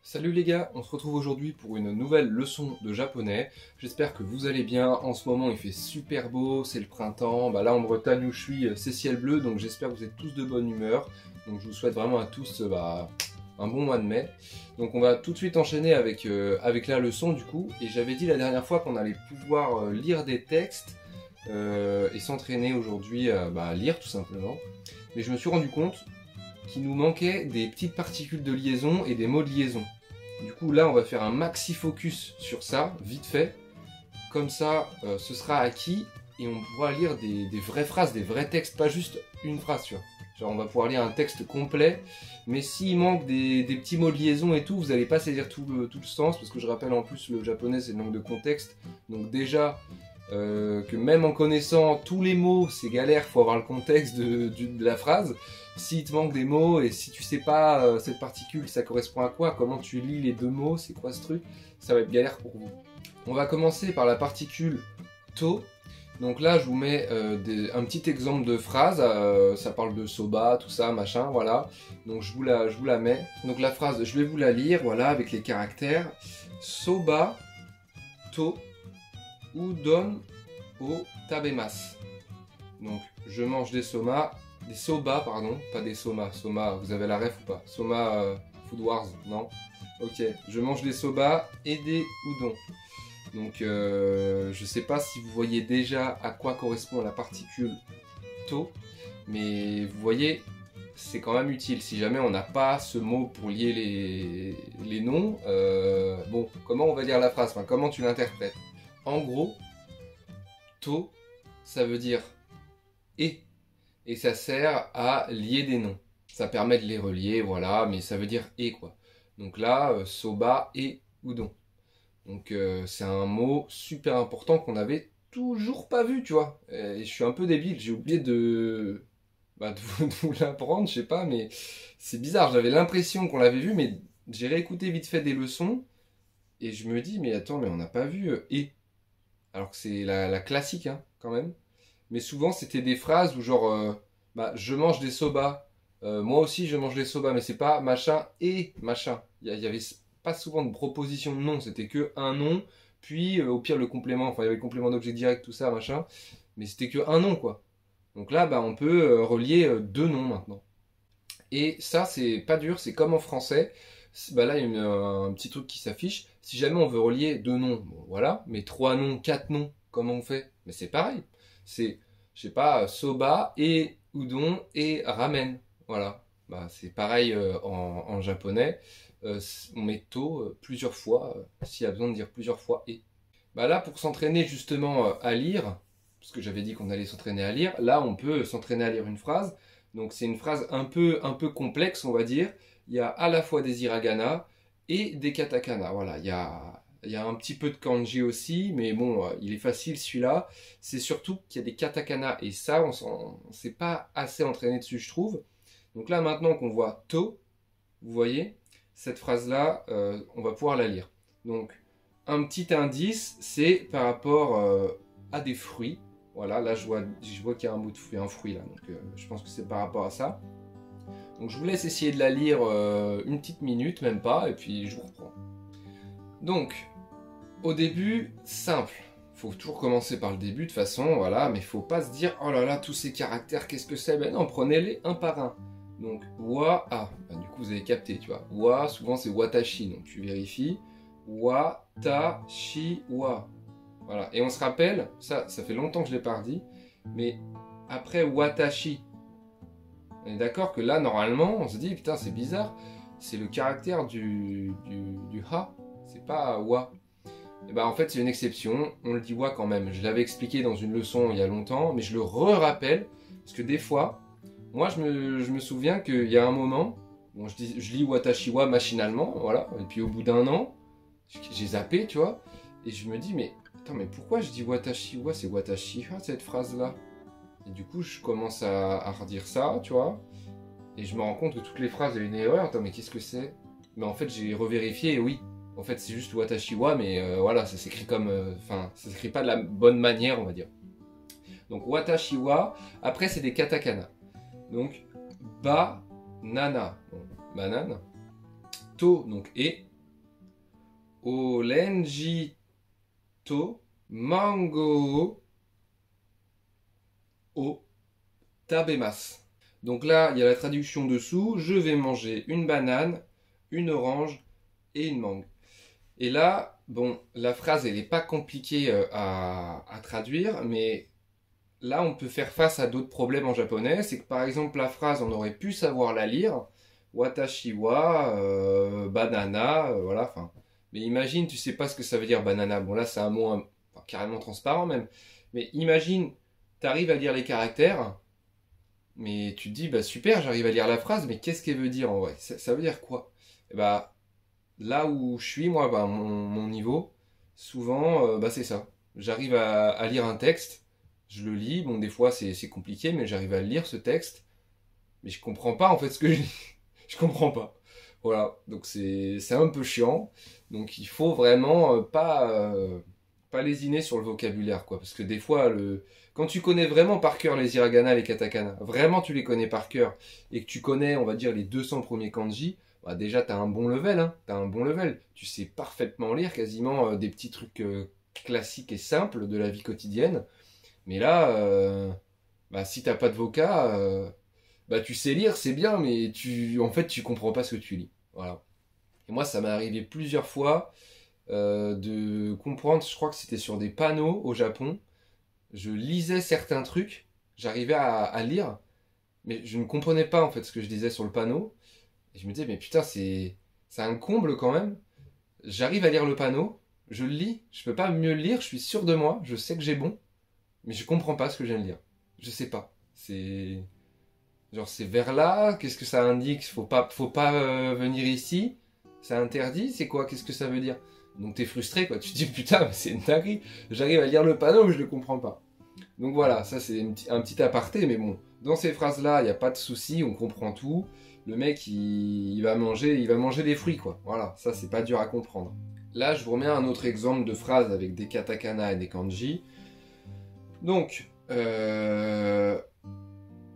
Salut les gars, on se retrouve aujourd'hui pour une nouvelle leçon de japonais. J'espère que vous allez bien. En ce moment il fait super beau, c'est le printemps. Là en Bretagne où je suis, c'est ciel bleu, donc j'espère que vous êtes tous de bonne humeur. Donc je vous souhaite vraiment à tous un bon mois de mai. Donc on va tout de suite enchaîner avec la leçon du coup. Et j'avais dit la dernière fois qu'on allait pouvoir lire des textes et s'entraîner aujourd'hui à lire tout simplement. Mais je me suis rendu compte qu'il nous manquait des petites particules de liaison et des mots de liaison. Du coup là on va faire un maxi focus sur ça, vite fait. Comme ça ce sera acquis et on pourra lire des vraies phrases, des vrais textes, pas juste une phrase, tu vois. Genre on va pouvoir lire un texte complet, mais s'il manque des petits mots de liaison et tout, vous n'allez pas saisir tout le sens, parce que je rappelle en plus le japonais c'est une langue de contexte, donc déjà que même en connaissant tous les mots, c'est galère, faut avoir le contexte de la phrase. S'il te manque des mots et si tu sais pas cette particule, ça correspond à quoi, comment tu lis les deux mots, c'est quoi ce truc, ça va être galère pour vous. On va commencer par la particule to. Donc là, je vous mets un petit exemple de phrase, ça parle de soba, tout ça, machin, voilà. Donc je vous la mets. Donc la phrase, je vais vous la lire, voilà, avec les caractères. Soba to udon o tabemasu. Donc je mange des soba, pardon, pas des soma. Soma, vous avez la ref ou pas? Soma Food Wars, non? Ok, je mange des soba et des udon. Donc je sais pas si vous voyez déjà à quoi correspond la particule to, mais vous voyez, c'est quand même utile. Si jamais on n'a pas ce mot pour lier les noms, bon, comment on va dire la phrase, enfin, comment tu l'interprètes? En gros, to, ça veut dire et ça sert à lier des noms. Ça permet de les relier, voilà, mais ça veut dire et quoi. Donc là, soba et udon. Donc c'est un mot super important qu'on avait toujours pas vu, tu vois. Et je suis un peu débile, j'ai oublié de vous l'apprendre, je sais pas, mais c'est bizarre. J'avais l'impression qu'on l'avait vu, mais j'ai réécouté vite fait des leçons et je me dis, mais attends, mais on n'a pas vu et. Alors que c'est la classique, hein, quand même. Mais souvent, c'était des phrases où genre, je mange des soba. Moi aussi, je mange des soba, mais c'est pas machin et machin. Il y avait pas souvent de proposition de nom, c'était que un nom, puis au pire le complément. Enfin, il y avait le complément d'objet direct, tout ça, machin. Mais c'était que un nom, quoi. Donc là, on peut relier deux noms maintenant. Et ça, c'est pas dur, c'est comme en français. Là, il y a un petit truc qui s'affiche. Si jamais on veut relier deux noms, bon, voilà, mais trois noms, quatre noms, comment on fait? Mais c'est pareil. C'est, je sais pas, soba et udon et ramen. Voilà. C'est pareil en japonais. On met to plusieurs fois, s'il y a besoin de dire plusieurs fois et. Là, pour s'entraîner justement à lire, parce que j'avais dit qu'on allait s'entraîner à lire, là, on peut s'entraîner à lire une phrase. Donc c'est une phrase un peu complexe, on va dire. Il y a à la fois des hiragana et des katakana. Voilà, il y a un petit peu de kanji aussi, mais bon, il est facile celui-là. C'est surtout qu'il y a des katakana, et ça, on s'est pas assez entraîné dessus, je trouve. Donc là, maintenant qu'on voit to, vous voyez, cette phrase-là, on va pouvoir la lire. Donc, un petit indice, c'est par rapport à des fruits. Voilà, là je vois qu'il y a un bout de fruit, un fruit là, donc je pense que c'est par rapport à ça. Donc je vous laisse essayer de la lire une petite minute, même pas, et puis je vous reprends. Donc, au début, simple. Faut toujours commencer par le début de toute façon, voilà, mais faut pas se dire oh là là, tous ces caractères, qu'est-ce que c'est? Ben non, prenez-les un par un. Donc, wa, ah, du coup vous avez capté, tu vois. Wa, souvent c'est watashi, donc tu vérifies. Wa, ta, shi, wa. Voilà, et on se rappelle, ça fait longtemps que je l'ai pas redit, mais après watashi, on est d'accord que là, normalement, on se dit, putain, c'est bizarre, c'est le caractère du ha, c'est pas wa. Et en fait, c'est une exception, on le dit wa quand même. Je l'avais expliqué dans une leçon il y a longtemps, mais je le rappelle parce que des fois, moi, je me souviens qu'il y a un moment, bon, je lis watashi wa machinalement, voilà, et puis au bout d'un an, j'ai zappé, tu vois, et je me dis, mais attends, mais pourquoi je dis watashi wa, c'est watashi ha cette phrase-là? Et du coup, je commence à redire ça, tu vois, et je me rends compte que toutes les phrases, il y a une erreur. Attends, mais qu'est-ce que c'est? Mais en fait, j'ai revérifié, et oui, en fait, c'est juste watashi wa, mais voilà, ça s'écrit comme, enfin, ça s'écrit pas de la bonne manière, on va dire. Donc watashi wa, après, c'est des katakana. Donc, banana, bon, banane, to, donc et, orange to mango o tabemasu. Donc là, il y a la traduction dessous. Je vais manger une banane, une orange et une mangue. Et là, bon, la phrase, elle n'est pas compliquée à traduire, mais là, on peut faire face à d'autres problèmes en japonais. C'est que par exemple, la phrase, on aurait pu savoir la lire. Watashi wa banana, voilà, enfin. Mais imagine, tu sais pas ce que ça veut dire banana. Bon, là, c'est un mot enfin, carrément transparent même. Mais imagine, tu arrives à lire les caractères, mais tu te dis, bah super, j'arrive à lire la phrase, mais qu'est-ce qu'elle veut dire en vrai? Ça veut dire quoi? Et bah, là où je suis, moi, bah, mon niveau, souvent, bah, c'est ça. J'arrive à lire un texte, je le lis, bon, des fois c'est compliqué, mais j'arrive à lire ce texte, mais je comprends pas en fait ce que je lis. Je comprends pas. Voilà, donc c'est un peu chiant. Donc il faut vraiment pas lésiner sur le vocabulaire, quoi. Parce que des fois, quand tu connais vraiment par cœur les hiragana et les katakana, vraiment tu les connais par cœur, et que tu connais, on va dire, les 200 premiers kanji, bah déjà t'as un bon level, hein. T'as un bon level. Tu sais parfaitement lire quasiment des petits trucs classiques et simples de la vie quotidienne. Mais là, bah, si t'as pas de voca, bah tu sais lire, c'est bien, mais en fait, tu comprends pas ce que tu lis. Voilà. Et moi, ça m'est arrivé plusieurs fois de comprendre, je crois que c'était sur des panneaux au Japon. Je lisais certains trucs, j'arrivais à lire, mais je ne comprenais pas en fait ce que je disais sur le panneau. Et je me disais, mais putain, c'est un comble quand même. J'arrive à lire le panneau, je le lis, je peux pas mieux le lire, je suis sûr de moi, je sais que j'ai bon, mais je comprends pas ce que je viens de lire. Je sais pas. C'est. Genre, c'est vers là, qu'est-ce que ça indique? Faut pas venir ici? C'est interdit? C'est quoi? Qu'est-ce que ça veut dire? Donc t'es frustré, quoi. Tu te dis, putain, mais c'est une dinguerie. J'arrive à lire le panneau, mais je le comprends pas. Donc voilà, ça c'est un petit aparté, mais bon. Dans ces phrases-là, il n'y a pas de souci, on comprend tout. Le mec, il va manger des fruits, quoi. Voilà, ça c'est pas dur à comprendre. Là, je vous remets un autre exemple de phrase avec des katakana et des kanji. Donc,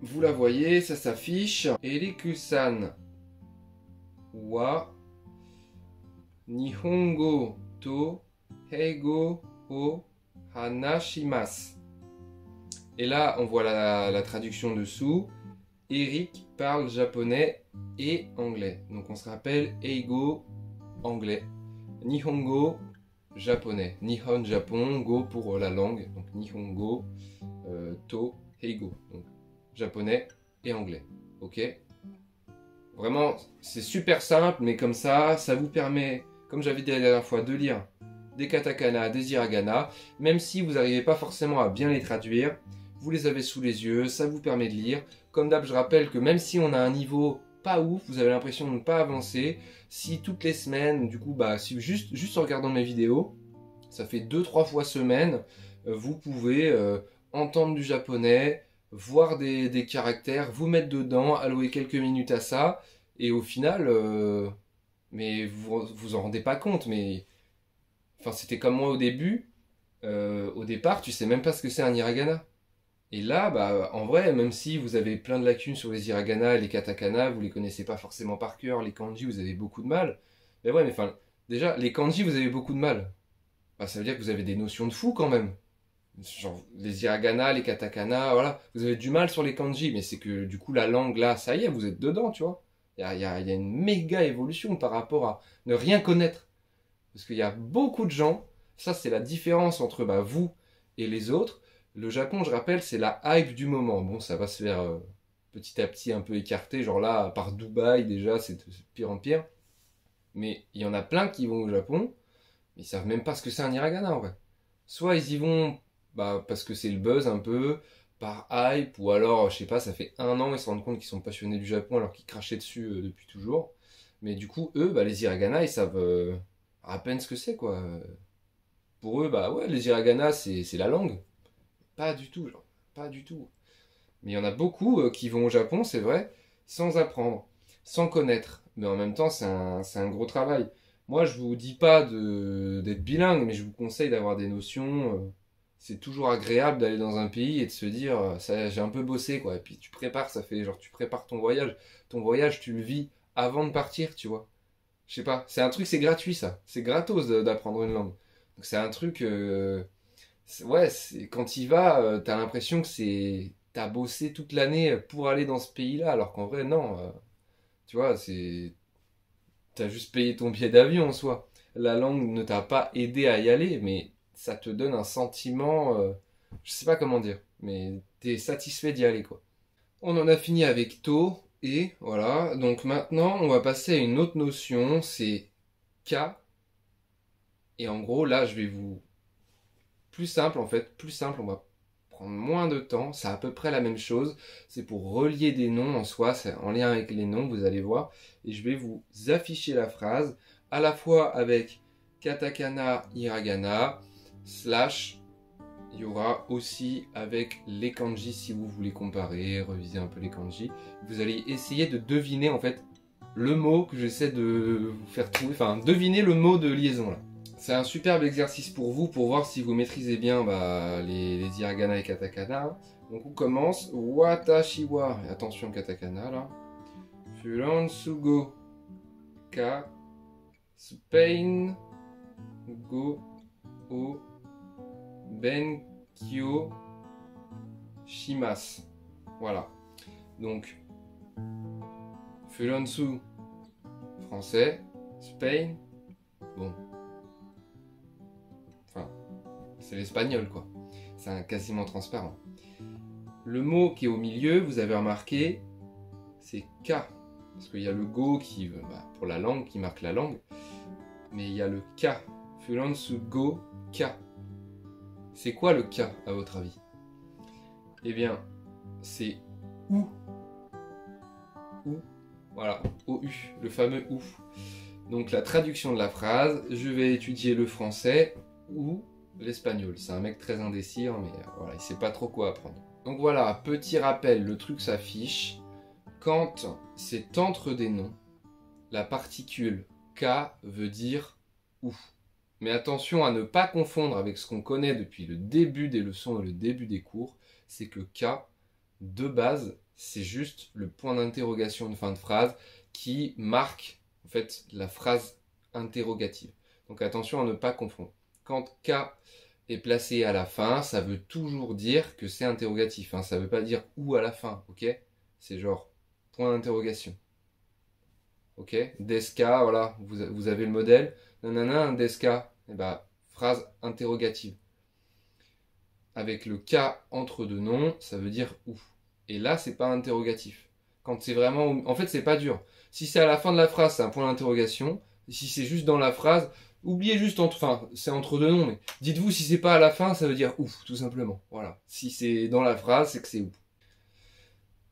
vous la voyez, ça s'affiche. Eriku-san wa Nihongo to Heigo o hanashimasu. Et là, on voit la traduction dessous. Eric parle japonais et anglais. Donc on se rappelle Eigo, anglais. Nihongo, japonais. Nihon, Japon. Go pour la langue. Donc Nihongo, to Heigo. Donc japonais et anglais. Ok? Vraiment, c'est super simple, mais comme ça vous permet, comme j'avais dit la dernière fois, de lire des katakana, des hiragana. Même si vous n'arrivez pas forcément à bien les traduire, vous les avez sous les yeux, ça vous permet de lire. Comme d'hab, je rappelle que même si on a un niveau pas ouf, vous avez l'impression de ne pas avancer, si toutes les semaines, du coup, bah, si juste en regardant mes vidéos, ça fait 2-3 fois semaine, vous pouvez entendre du japonais, voir des caractères, vous mettre dedans, allouer quelques minutes à ça, et au final, mais vous en rendez pas compte, mais enfin, c'était comme moi au début, au départ, tu sais même pas ce que c'est un hiragana. Et là, bah, en vrai, même si vous avez plein de lacunes sur les hiragana et les katakana, vous les connaissez pas forcément par cœur, les kanji, vous avez beaucoup de mal. Mais ouais, mais enfin, déjà, les kanji, vous avez beaucoup de mal. Bah, ça veut dire que vous avez des notions de fou quand même. Genre, les hiragana, les katakana, voilà. Vous avez du mal sur les kanji, mais c'est que du coup, la langue, là, ça y est, vous êtes dedans, tu vois. Il y a une méga évolution par rapport à ne rien connaître. Parce qu'il y a beaucoup de gens, ça c'est la différence entre bah, vous et les autres. Le Japon, je rappelle, c'est la hype du moment. Bon, ça va se faire petit à petit un peu écarter. Genre là, à part Dubaï, déjà, c'est de pire en pire. Mais il y en a plein qui vont au Japon, mais ils savent même pas ce que c'est un hiragana en vrai. Soit ils y vont bah, parce que c'est le buzz un peu, par hype, ou alors, je sais pas, ça fait 1 an, ils se rendent compte qu'ils sont passionnés du Japon alors qu'ils crachaient dessus depuis toujours. Mais du coup, eux, bah, les hiragana, ils savent à peine ce que c'est quoi. Pour eux, bah ouais, les hiragana, c'est la langue. Pas du tout, genre, pas du tout. Mais il y en a beaucoup qui vont au Japon, c'est vrai, sans apprendre, sans connaître. Mais en même temps, c'est un gros travail. Moi, je vous dis pas d'être bilingue, mais je vous conseille d'avoir des notions. C'est toujours agréable d'aller dans un pays et de se dire, ça, j'ai un peu bossé, quoi. Et puis tu prépares, ça fait genre, tu prépares ton voyage. Ton voyage, tu le vis avant de partir, tu vois. Je sais pas, c'est un truc, c'est gratuit ça. C'est gratos d'apprendre une langue. Donc c'est un truc, ouais, quand tu y vas, t'as l'impression que t'as bossé toute l'année pour aller dans ce pays-là, alors qu'en vrai, non. Tu vois, t'as juste payé ton billet d'avion en soi. La langue ne t'a pas aidé à y aller, mais ça te donne un sentiment, je sais pas comment dire, mais t'es satisfait d'y aller, quoi. On en a fini avec to et voilà. Donc maintenant, on va passer à une autre notion, c'est K. Et en gros, là, je vais vous plus simple en fait, plus simple, on va prendre moins de temps, c'est à peu près la même chose, c'est pour relier des noms en soi, c'est en lien avec les noms, vous allez voir, et je vais vous afficher la phrase, à la fois avec katakana, hiragana, slash, il y aura aussi avec les kanji si vous voulez comparer, reviser un peu les kanji, vous allez essayer de deviner en fait le mot que j'essaie de vous faire trouver, enfin deviner le mot de liaison là. C'est un superbe exercice pour vous, pour voir si vous maîtrisez bien les hiragana et katakana. Donc on commence. Watashi wa, attention katakana là. Furansugo ka Spain go o benkyo shimasu. Voilà. Donc Furansu, français. Spain, bon. Enfin, c'est l'espagnol quoi. C'est quasiment transparent. Le mot qui est au milieu, vous avez remarqué, c'est K. Parce qu'il y a le go qui, pour la langue, qui marque la langue. Mais il y a le K. Furansu go K. C'est quoi le K à votre avis? Eh bien, c'est OU. OU. Voilà, OU, le fameux OU. Donc la traduction de la phrase, je vais étudier le français ou l'espagnol. C'est un mec très indécis, hein, mais voilà, il sait pas trop quoi apprendre. Donc voilà, petit rappel, le truc s'affiche. Quand c'est entre des noms, la particule K veut dire OU. Mais attention à ne pas confondre avec ce qu'on connaît depuis le début des leçons et le début des cours, c'est que K, de base, c'est juste le point d'interrogation de fin de phrase qui marque en fait la phrase interrogative. Donc attention à ne pas confondre. Quand K est placé à la fin, ça veut toujours dire que c'est interrogatif. Hein. Ça ne veut pas dire ou à la fin, ok? C'est genre point d'interrogation. Ok? Deska, voilà, vous avez le modèle. Nanana, deska, et bah, phrase interrogative. Avec le K entre deux noms, ça veut dire où. Et là, c'est pas interrogatif. Quand c'est vraiment... En fait, c'est pas dur. Si c'est à la fin de la phrase, c'est un point d'interrogation. Si c'est juste dans la phrase, oubliez juste enfin, c'est entre deux noms, mais dites-vous si c'est pas à la fin, ça veut dire ouf, tout simplement. Voilà. Si c'est dans la phrase, c'est que c'est ouf.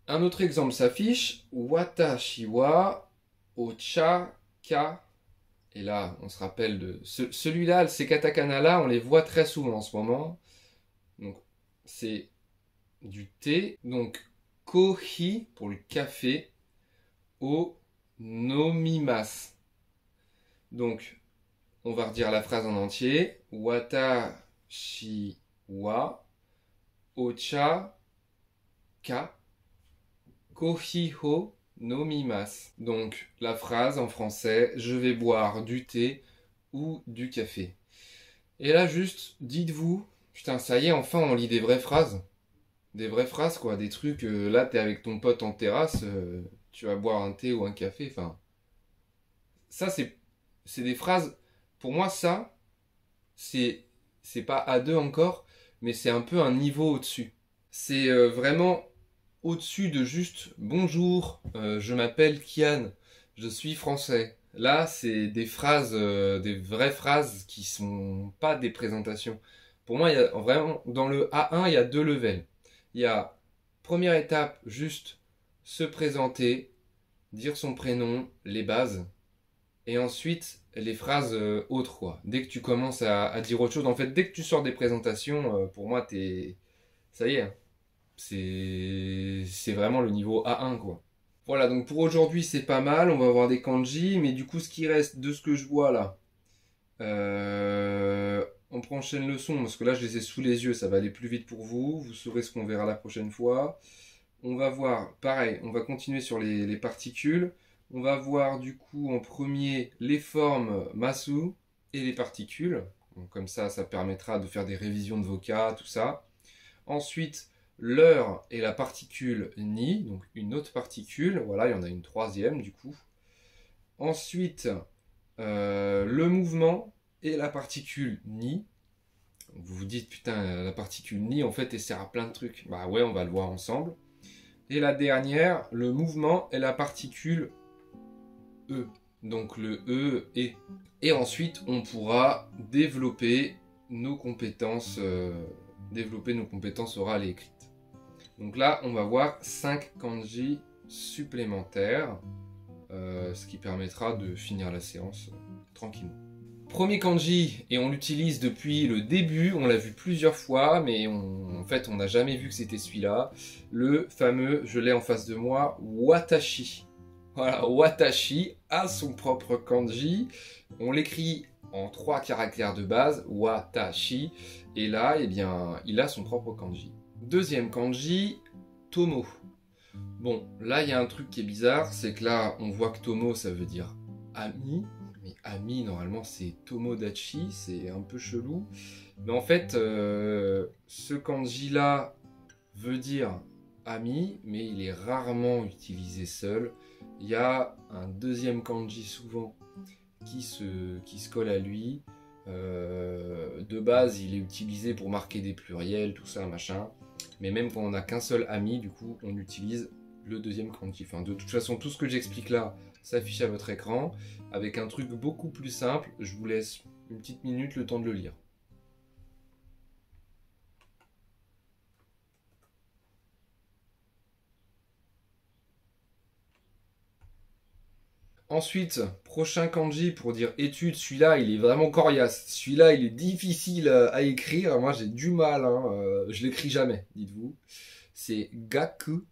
Un autre exemple s'affiche. Watashi wa ocha ka. Et là, on se rappelle de... Celui-là, ces katakana-là, on les voit très souvent en ce moment. Donc, c'est du thé. Donc, kohi pour le café. O nomimasu. Donc, on va redire la phrase en entier. Watashi wa ocha ka kohi o nomimasu. Donc, la phrase en français, je vais boire du thé ou du café. Et là, juste, dites-vous, putain, ça y est, enfin, on lit des vraies phrases. Des vraies phrases, quoi. Des trucs, là, t'es avec ton pote en terrasse, tu vas boire un thé ou un café, enfin... Ça, c'est des phrases... Pour moi, ça, c'est pas A2 encore, mais c'est un peu un niveau au-dessus. C'est vraiment au-dessus de juste « Bonjour, je m'appelle Kian, je suis français ». Là, c'est des phrases, des vraies phrases qui sont pas des présentations. Pour moi, il y a vraiment, dans le A1, il y a deux levels. Il y a, première étape, juste se présenter, dire son prénom, les bases. Et ensuite, les phrases autres, quoi. Dès que tu commences à dire autre chose, en fait, dès que tu sors des présentations, pour moi, ça y est, hein. C'est vraiment le niveau A1, quoi. Voilà, donc pour aujourd'hui, c'est pas mal. On va avoir des kanji, mais du coup, ce qui reste de ce que je vois là, on prochaine leçon, parce que là, je les ai sous les yeux, ça va aller plus vite pour vous. Vous saurez ce qu'on verra la prochaine fois. On va voir, pareil, on va continuer sur les particules. On va voir du coup en premier les formes masu et les particules. Donc, comme ça permettra de faire des révisions de vocab, tout ça. Ensuite, l'heure et la particule ni, donc une autre particule. Voilà, il y en a une troisième du coup. Ensuite, le mouvement et la particule ni. Vous vous dites, putain, la particule ni, en fait, elle sert à plein de trucs. Bah ouais, on va le voir ensemble. Et la dernière, le mouvement et la particule E. Donc le E et. Et ensuite, on pourra développer nos compétences, orales et écrites. Donc là, on va voir 5 kanji supplémentaires, ce qui permettra de finir la séance tranquillement. Premier kanji, et on l'utilise depuis le début, on l'a vu plusieurs fois, mais en fait on n'a jamais vu que c'était celui-là. Le fameux, je l'ai en face de moi, watashi. Voilà, watashi a son propre kanji. On l'écrit en 3 caractères de base, watashi, et là, eh bien, il a son propre kanji. Deuxième kanji, tomo. Bon, là il y a un truc qui est bizarre, c'est que là on voit que tomo ça veut dire ami. Mais ami, normalement, c'est Tomodachi, c'est un peu chelou. Mais en fait, ce kanji-là veut dire ami, mais il est rarement utilisé seul. Il y a un deuxième kanji souvent qui se colle à lui. De base, il est utilisé pour marquer des pluriels, tout ça, machin. Mais même quand on n'a qu'un seul ami, du coup, on utilise le deuxième kanji. Enfin, de toute façon, tout ce que j'explique là s'affiche à votre écran avec un truc beaucoup plus simple. Je vous laisse une petite minute le temps de le lire. Ensuite, prochain kanji pour dire étude, celui-là il est vraiment coriace. Celui-là il est difficile à écrire. Moi j'ai du mal, hein. Je l'écris jamais, dites-vous. C'est gaku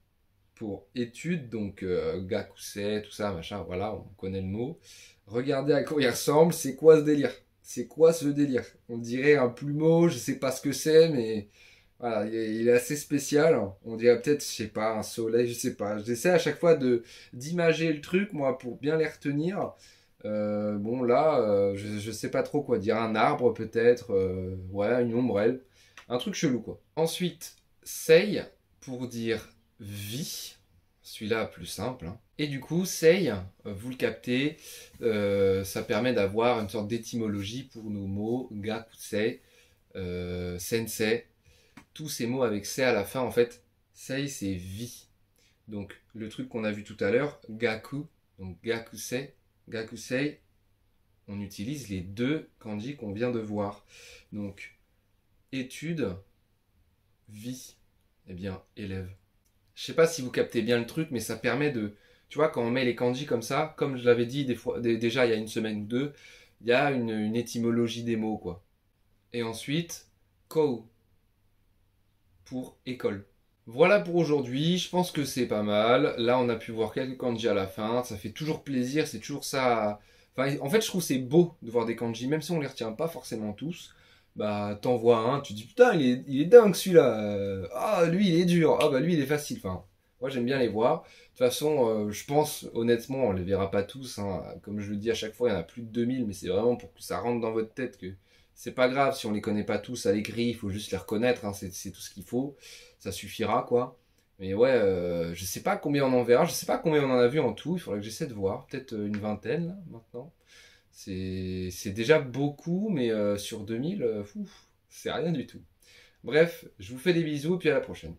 pour étude, donc gakusei, tout ça, machin, voilà, on connaît le mot. Regardez à quoi il ressemble, c'est quoi ce délire? C'est quoi ce délire? On dirait un plumeau, je sais pas ce que c'est, mais voilà, il est assez spécial. On dirait peut-être, je sais pas, un soleil, je sais pas. J'essaie à chaque fois d'imager le truc, moi, pour bien les retenir. Bon, là, je sais pas trop quoi dire. Un arbre, peut-être, ouais, une ombrelle. Un truc chelou, quoi. Ensuite, sei, pour dire vie. Celui-là, plus simple, hein. Et du coup, sei, vous le captez, ça permet d'avoir une sorte d'étymologie pour nos mots gakusei, sensei. Tous ces mots avec sei à la fin, en fait, sei c'est vie. Donc le truc qu'on a vu tout à l'heure, gaku, donc gakusei, gakusei, on utilise les deux kanji qu'on vient de voir. Donc étude, vie, eh bien élève. Je sais pas si vous captez bien le truc, mais ça permet de, tu vois, quand on met les kanji comme ça, comme je l'avais dit déjà il y a une semaine ou deux, il y a une étymologie des mots, quoi. Et ensuite, kou, pour école. Voilà pour aujourd'hui, je pense que c'est pas mal. Là, on a pu voir quelques kanji à la fin, ça fait toujours plaisir, c'est toujours ça. Enfin, en fait, je trouve c'est beau de voir des kanji, même si on les retient pas forcément tous. Bah, t'en vois un, tu te dis putain, il est dingue celui-là. Ah, lui, il est dur. Ah, bah, lui, il est facile. Enfin, moi, j'aime bien les voir. De toute façon, je pense, honnêtement, on les verra pas tous, hein. Comme je le dis à chaque fois, il y en a plus de 2000, mais c'est vraiment pour que ça rentre dans votre tête que c'est pas grave si on les connaît pas tous à l'écrit, il faut juste les reconnaître, hein, c'est tout ce qu'il faut, ça suffira quoi. Mais ouais, je sais pas combien on en verra, je sais pas combien on en a vu en tout, il faudrait que j'essaie de voir, peut-être une vingtaine là, maintenant. C'est déjà beaucoup, mais sur 2000, c'est rien du tout. Bref, je vous fais des bisous et puis à la prochaine.